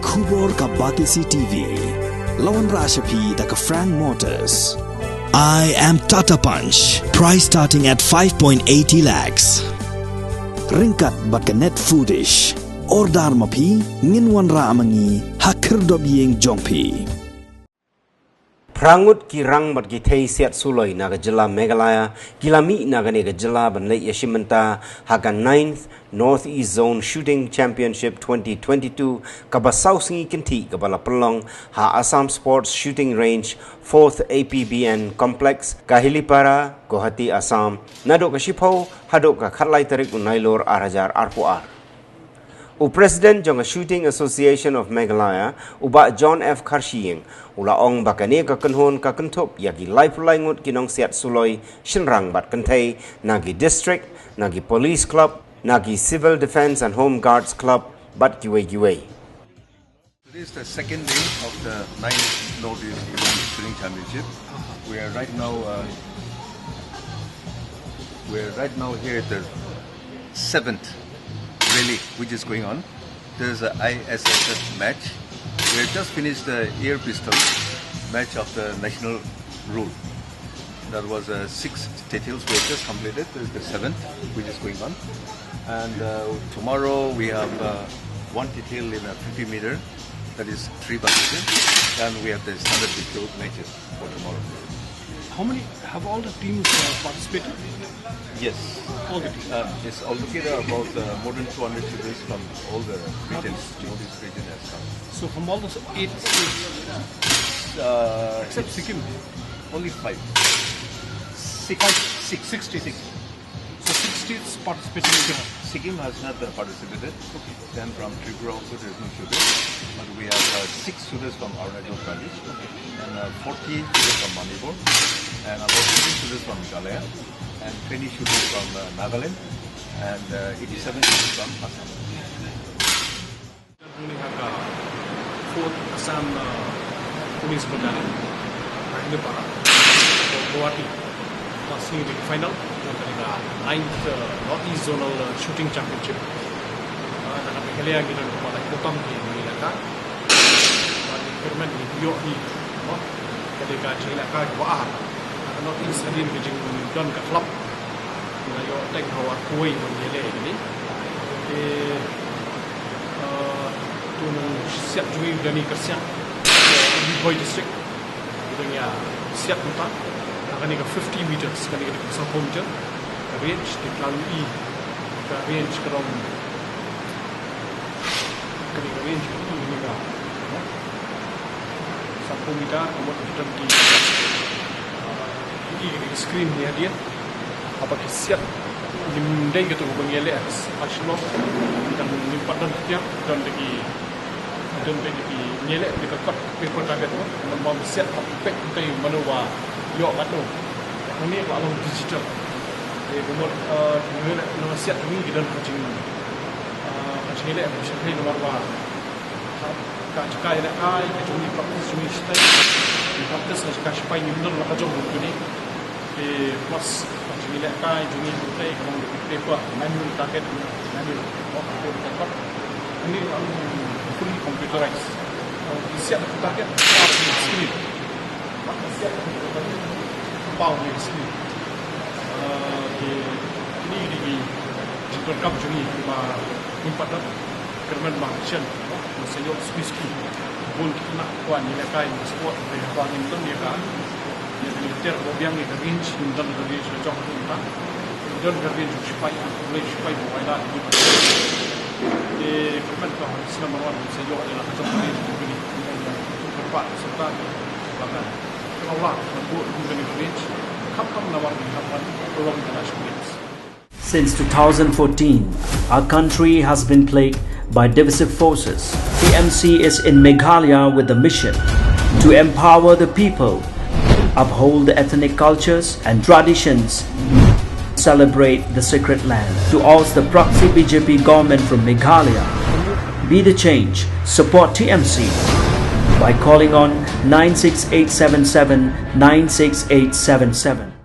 Kubor ka Batisi TV. Lawan Rashapi da ka Frank Motors. I am Tata Punch. Price starting at 5.80 lakhs. Ringkat bat ka net foodish. Ordar mapi nginwan ra amangi hakir dob yeng jongpi. Prangut ki rang bat ki Thei Siat Suloi naga jela Meghalaya kilami naga nega jela ban late yashimanta haga 9th Northeast Zone Shooting Championship 2022 kaba Sausingi Kinti kabala pelong ha Assam Sports Shooting Range 4th APBN Complex Kahilipara Guwahati Assam nadok ka Shipho hadok ka Khatlai Tarik Unailor Arajar Arpuar. President Jong Shooting Association of Meghalaya, Uba John F. Karshiying, Ula Ong Bakane ka kanhon ka kantop yagi lifeline ngut kinong Siat Suloi, Shinrang bat kantay, Nagi District, Nagi Police Club, Nagi Civil Defense and Home Guards Club, bat giwe. Today is the second day of the 9th Northeast Shooting Championship. We are right now here at the 7th rally which is going on. There's a ISSF match. We have just finished the air pistol match of the national rule. That was 6 details we have just completed. There's the 7th which is going on. And tomorrow we have one detail in a 50 meter, that is 3 by meter. And we have the standard pistol matches for tomorrow. How many have all the teams participated? Yes. All the teams? It's altogether about more than 200 shooters from all the regions. Northeast region has come. So from all those 8 states, except Sikkim, Only 5. 66. So 6 states participated in Sikkim has not participated. Okay. Then from Tripura also there is no shooters. But we have 6 shooters from Arunachal Pradesh and 40 shooters from Manipur and about 20 shooters from Meghalaya and 20 shooters from Nagaland and 87 shooters from Assam. We have 4th Assam Police Battalion, Kahilipara, Guwahati, passing the final, 9th Northeast Zonal Shooting Championship. Meghalaya kita kepada Kutam di Melaka, di Kerman di Biok di, ketika Melaka Guwahar, Northeast hadir ke Don ke klub, kita teng hawat kuih menjelek ini. Tunang Siat juga dari Kersiang, di Boy District, kita Siat Kutam, akan kita 50 meters, kan kita bisa meter, range dilalui, range kerong. Ketika range ini juga, 10 meter, kemudian di screen ni dia, apa Siat dimindai gitu mengelak aslo dan limpatan tiap dan lagi mengelak dekat paper target tu memang Siat apa kai manua yo matu ini kalau digital nomor nomor Siat ni kita kucing elak macam nomor apa cakai nak kai cumi praktis cumi stay praktis nak capai ni benar lah jom ni plus cumi elak kai cumi stay kalau paper manual target manual apa tempat ini fully computerized Siat target screen Siat power screen ini di terkap cumi empat kerman bahasian masih spiski pun nak kuan ni kai sport dari kuan itu dia kan dia militer biang ni range dan range macam tu kan dan range supaya boleh supaya buat di kerman tu selama malam saya adalah macam ni tempat serta bahkan Allah buat dengan range kapal nawar kapal tolong international. Since 2014, our country has been plagued by divisive forces. TMC is in Meghalaya with the mission to empower the people, uphold the ethnic cultures and traditions, celebrate the sacred land. To oust the proxy BJP government from Meghalaya, be the change, support TMC by calling on 96877 96877.